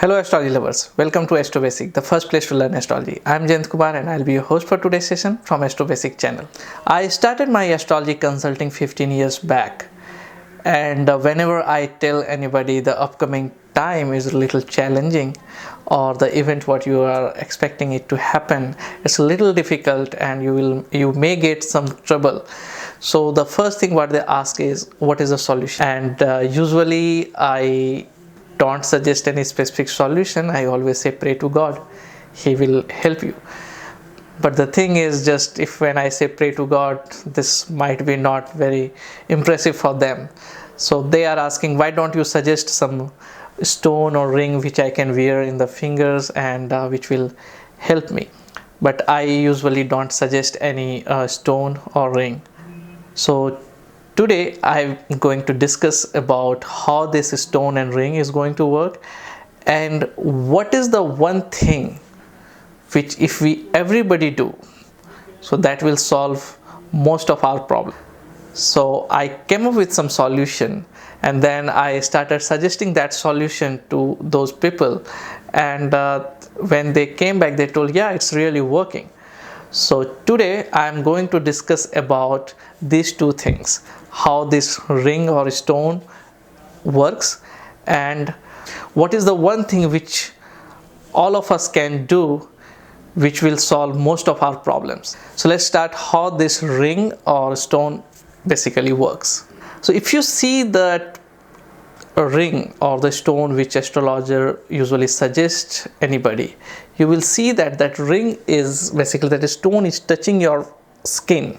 Hello astrology lovers, welcome to Astrobasic, the first place to learn astrology. I am Jayant Kumar and I'll be your host for today's session from Astrobasic channel. I started my astrology consulting 15 years back, and whenever I tell anybody the upcoming time is a little challenging or the event what you are expecting it to happen, it's a little difficult and you may get some trouble. So the first thing what they ask is what is the solution, and usually I don't suggest any specific solution. I always say pray to God, he will help you. But the thing is, just if when I say pray to God, this might be not very impressive for them. So they are asking, why don't you suggest some stone or ring which I can wear in the fingers and which will help me. But I usually don't suggest any stone or ring. So today I'm going to discuss about how this stone and ring is going to work, and what is the one thing which if we everybody do, so that will solve most of our problem. So I came up with some solution, and then I started suggesting that solution to those people, and when they came back they told, yeah, it's really working. So today I am going to discuss about these two things, how this ring or stone works, and what is the one thing which all of us can do which will solve most of our problems. So let's start how this ring or stone basically works. So if you see that a ring or the stone which astrologer usually suggests anybody, you will see that that ring is basically that stone is touching your skin,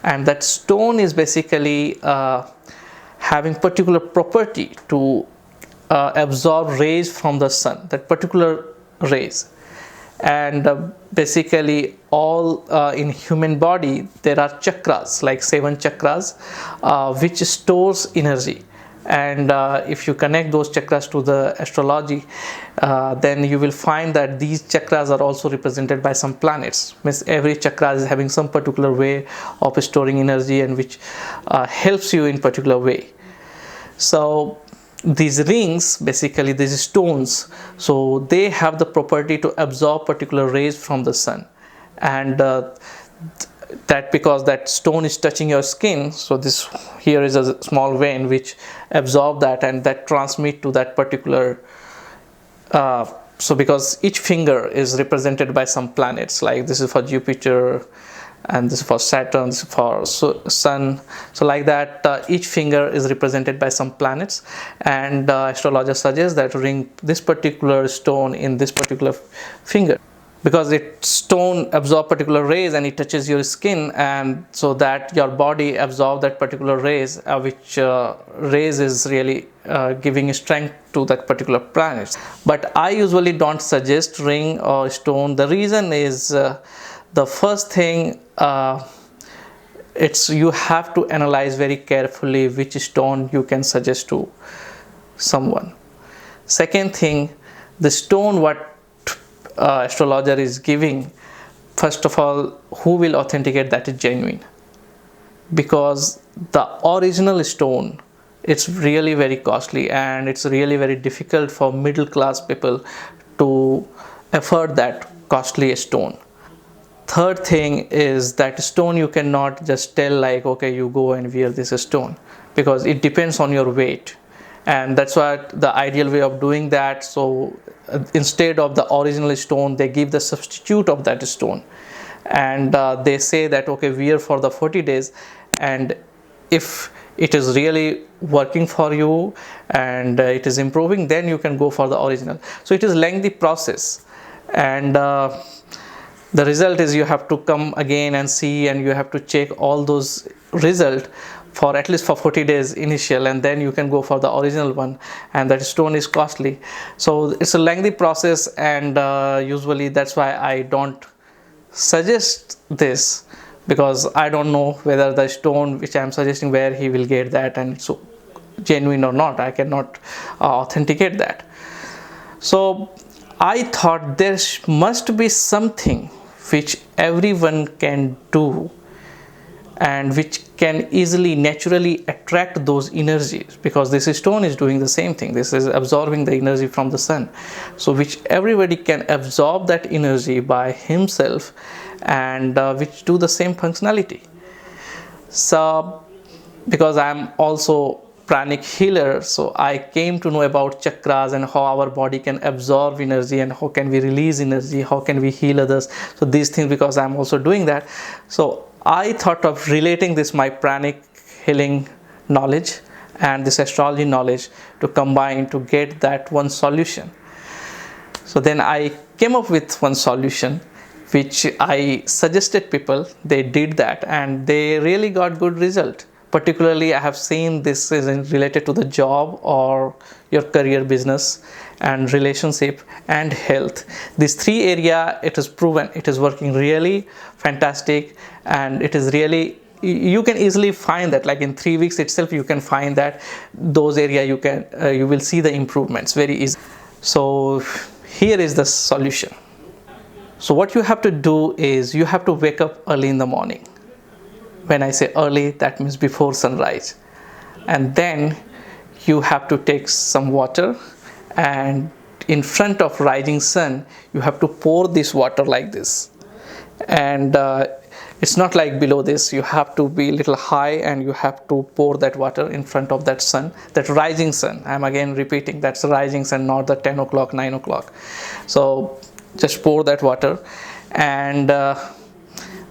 and that stone is basically having particular property to absorb rays from the sun, that particular rays. And basically all in human body there are chakras, like 7 chakras which stores energy, and if you connect those chakras to the astrology, then you will find that these chakras are also represented by some planets. Means every chakra is having some particular way of storing energy and which helps you in particular way. So these rings, basically these stones, so they have the property to absorb particular rays from the sun, and that because that stone is touching your skin, so this here is a small vein which absorb that and that transmit to that particular so because each finger is represented by some planets, like this is for Jupiter and this is for Saturn, this is for Sun. So like that each finger is represented by some planets, and astrologer suggests that ring this particular stone in this particular finger, because it stone absorb particular rays and it touches your skin, and so that your body absorb that particular rays, which rays is really giving strength to that particular planet. But I usually don't suggest ring or stone. The reason is the first thing, it's you have to analyze very carefully which stone you can suggest to someone. Second thing, the stone what astrologer is giving, first of all, who will authenticate that is genuine, because the original stone, it's really very costly and it's really very difficult for middle class people to afford that costly stone. Third thing is that stone you cannot just tell like, okay, you go and wear this stone, because it depends on your weight, and that's why the ideal way of doing that, so instead of the original stone they give the substitute of that stone, and they say that okay, wear for the 40 days, and if it is really working for you and it is improving, then you can go for the original. So it is lengthy process, and the result is you have to come again and see, and you have to check all those results for at least for 40 days initial, and then you can go for the original one, and that stone is costly. So it's a lengthy process, and usually that's why I don't suggest this, because I don't know whether the stone which I am suggesting where he will get that and it's so genuine or not. I cannot authenticate that. So I thought there must be something which everyone can do, and which can easily naturally attract those energies, because this stone is doing the same thing. This is absorbing the energy from the sun, so which everybody can absorb that energy by himself, and which do the same functionality. So because I'm also pranic healer, so I came to know about chakras and how our body can absorb energy and how can we release energy, how can we heal others. So these things, because I'm also doing that, so I thought of relating this my pranic healing knowledge and this astrology knowledge to combine to get that one solution. So then I came up with one solution which I suggested people. They did that and they really got good result. Particularly I have seen this is related to the job or your career, business and relationship and health. These three areas, it is proven it is working really fantastic, and it is really, you can easily find that like in 3 weeks itself you can find that those areas you will see the improvements very easy. So here is the solution. So what you have to do is you have to wake up early in the morning. When I say early, that means before sunrise. And then you have to take some water, and in front of rising sun, you have to pour this water like this. And it's not like below this, you have to be a little high and you have to pour that water in front of that sun, that rising sun. I'm again repeating, that's the rising sun, not the 10 o'clock, 9 o'clock. So just pour that water, and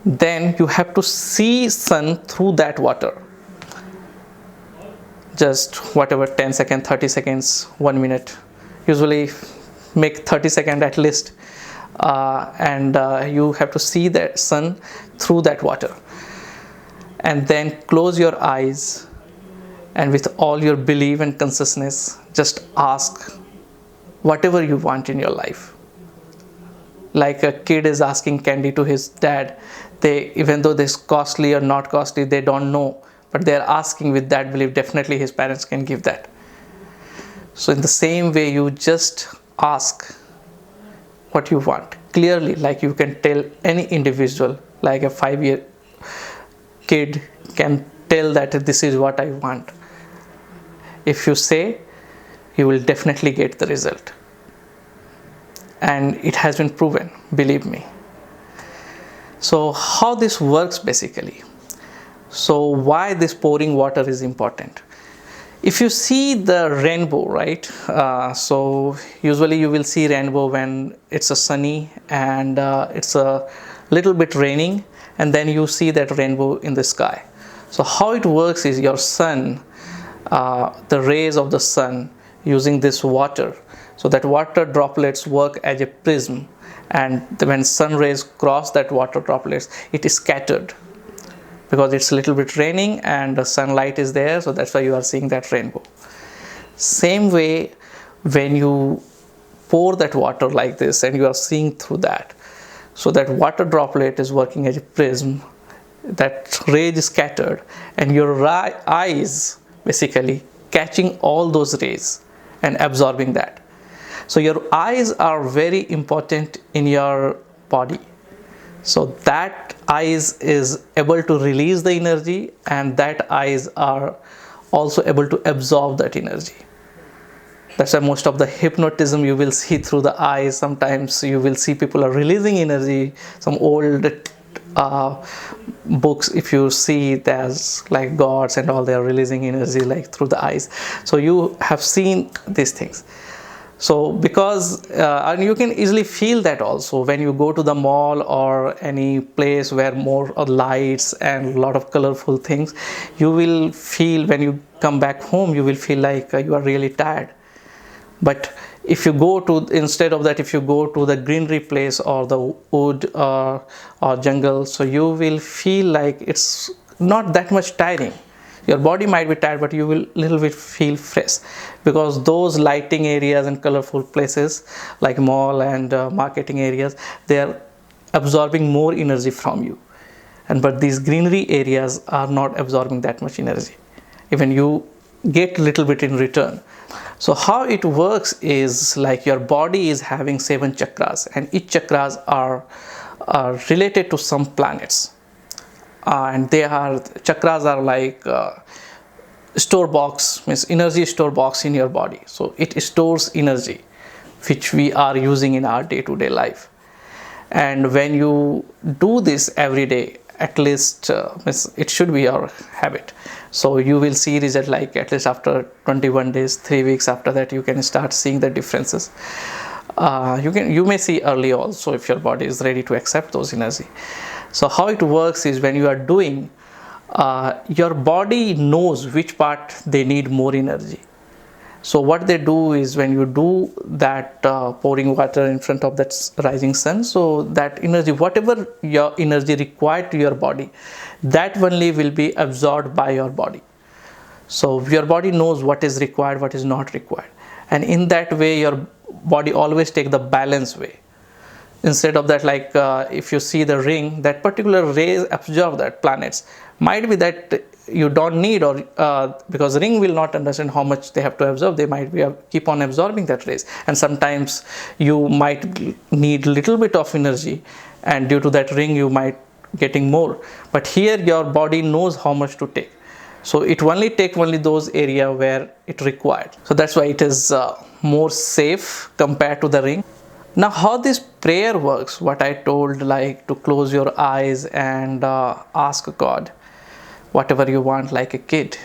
then you have to see sun through that water. Just whatever, 10 seconds, 30 seconds, 1 minute. Usually make 30 seconds at least. And you have to see that sun through that water. And then close your eyes, and with all your belief and consciousness, just ask whatever you want in your life. Like a kid is asking candy to his dad. They, even though this costly or not costly, they don't know, but they're asking with that belief, definitely his parents can give that. So in the same way, you just ask what you want clearly, like you can tell any individual, like a 5-year kid can tell that this is what I want. If you say, you will definitely get the result. And it has been proven, believe me. So how this works basically? So why this pouring water is important? If you see the rainbow, right? So usually you will see rainbow when it's a sunny and it's a little bit raining, and then you see that rainbow in the sky. So how it works is your sun, the rays of the sun using this water. So that water droplets work as a prism, and when sun rays cross that water droplets, it is scattered because it's a little bit raining and the sunlight is there, so that's why you are seeing that rainbow. Same way, when you pour that water like this and you are seeing through that, so that water droplet is working as a prism, that ray is scattered, and your eyes basically catching all those rays and absorbing that. So your eyes are very important in your body. So that eyes is able to release the energy, and that eyes are also able to absorb that energy. That's why most of the hypnotism you will see through the eyes. Sometimes you will see people are releasing energy. Some old books, if you see, there's like gods and all, they are releasing energy like through the eyes. So you have seen these things. So because and you can easily feel that also when you go to the mall or any place where more lights and a lot of colorful things, you will feel when you come back home, you will feel like you are really tired. But if you go to, instead of that, if you go to the greenery place or the wood or jungle, so you will feel like it's not that much tiring. Your body might be tired, but you will little bit feel fresh, because those lighting areas and colorful places like mall and marketing areas, they are absorbing more energy from you. And but these greenery areas are not absorbing that much energy. Even you get a little bit in return. So how it works is like your body is having 7 chakras, and each chakras are related to some planets. and chakras are like store box, means energy store box in your body. So it stores energy which we are using in our day-to-day life. And when you do this every day, at least it should be your habit, so you will see result like at least after 21 days, 3 weeks. After that you can start seeing the differences. You may see early also if your body is ready to accept those energy. So how it works is, when you are doing, your body knows which part they need more energy. So what they do is, when you do that pouring water in front of that rising sun, so that energy, whatever your energy required to your body, that only will be absorbed by your body. So your body knows what is required, what is not required, and in that way your body always take the balance way. Instead of that, like if you see the ring, that particular rays absorb that planets, might be that you don't need, or because ring will not understand how much they have to absorb, they might be keep on absorbing that rays, and sometimes you might need little bit of energy, and due to that ring you might getting more. But here your body knows how much to take, so it only take only those area where it required. So that's why it is more safe compared to the ring. Now how this prayer works, what I told, like to close your eyes and ask God whatever you want, like a kid.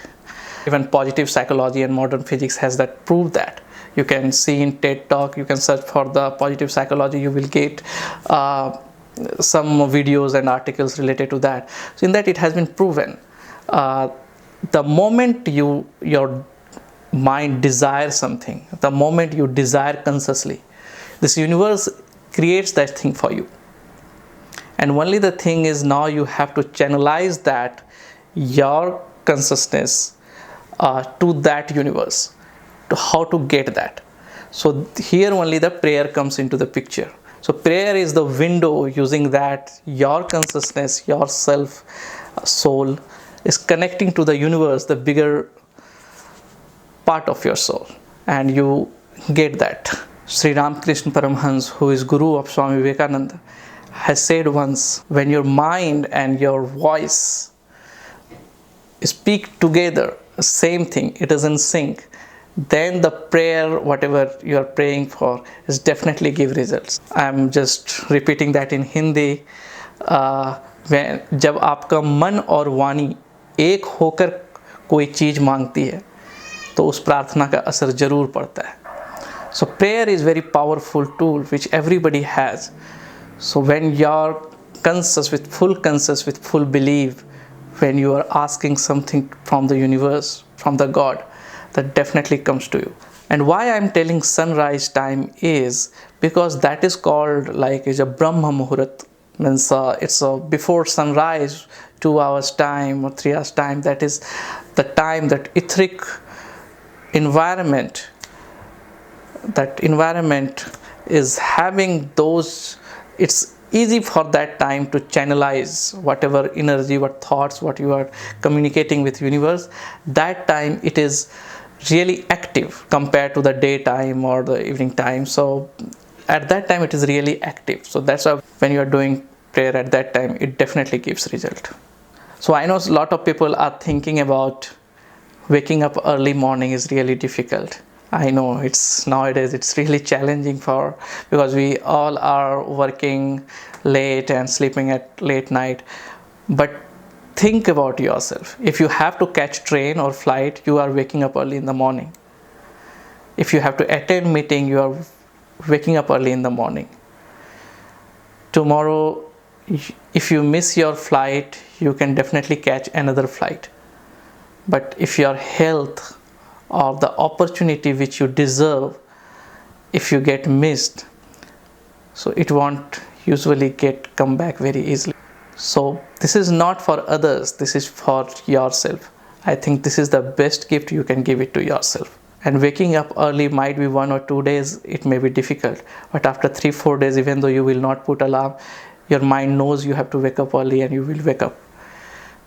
Even positive psychology and modern physics has that proved that. You can see in TED Talk, you can search for the positive psychology, you will get some videos and articles related to that. So in that it has been proven, the moment your mind desires something, the moment you desire consciously, this universe creates that thing for you. And only the thing is, now you have to channelize that, your consciousness, to that universe, to how to get that. So here only the prayer comes into the picture. So prayer is the window, using that your consciousness, your self, soul is connecting to the universe, the bigger part of your soul, and you get that. Sri Ramakrishna Paramhans, who is Guru of Swami Vivekananda, has said once, when your mind and your voice speak together, same thing, it is in sync, then the prayer, whatever you are praying for, is definitely give results. I am just repeating that in Hindi. जब आपका मन और वाणी एक होकर कोई चीज़ मांगती है, तो उस प्रार्थना का असर जरूर पड़ता है. So prayer is very powerful tool which everybody has. So when you're conscious, with full belief, when you are asking something from the universe, from the God, that definitely comes to you. And why I'm telling sunrise time is because that is called like is a Brahma Muhurat, means it's before sunrise, 2 hours time or 3 hours time. That is the time that etheric environment, is having those, it's easy for that time to channelize whatever energy, what thoughts, what you are communicating with universe. That time it is really active compared to the daytime or the evening time. So at that time it is really active. So that's why when you are doing prayer at that time, it definitely gives result. So I know a lot of people are thinking about waking up early morning is really difficult. I know nowadays it's really challenging because we all are working late and sleeping at late night. But think about yourself. If you have to catch train or flight, you are waking up early in the morning. If you have to attend meeting, you are waking up early in the morning. Tomorrow, if you miss your flight, you can definitely catch another flight. But if your health or the opportunity which you deserve, if you get missed, so it won't usually come back very easily. So this is not for others, this is for yourself. I think this is the best gift you can give it to yourself. And waking up early might be 1 or 2 days, it may be difficult, but after 3-4 days, even though you will not put alarm, your mind knows you have to wake up early and you will wake up.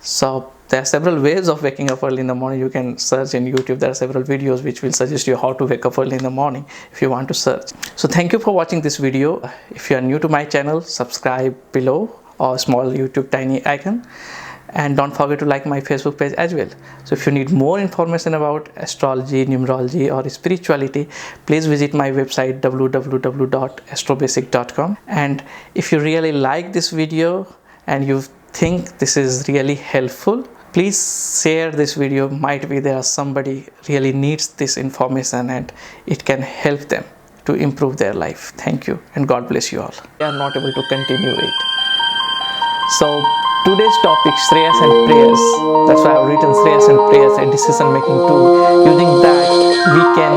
So there are several ways of waking up early in the morning. You can search in YouTube. There are several videos which will suggest you how to wake up early in the morning if you want to search. So thank you for watching this video. If you are new to my channel, subscribe below or small YouTube tiny icon. and don't forget to like my Facebook page as well. So if you need more information about astrology, numerology or spirituality, please visit my website www.astrobasic.com. and if you really like this video and you think this is really helpful, please share this video. Might be there somebody really needs this information and it can help them to improve their life. Thank you and God bless you all. We are not able to continue it. So today's topic, Shreyas and Prayers. That's why I've written Shreyas and Prayers, a decision making tool. Using that we can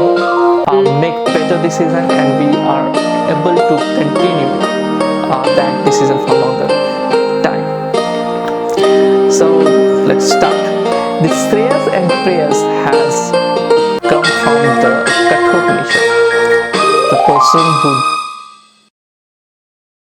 make better decisions and we are able to continue that decision for longer time. So let's start. The Shreyas and Prayers has come from the Kathopanishad. The person who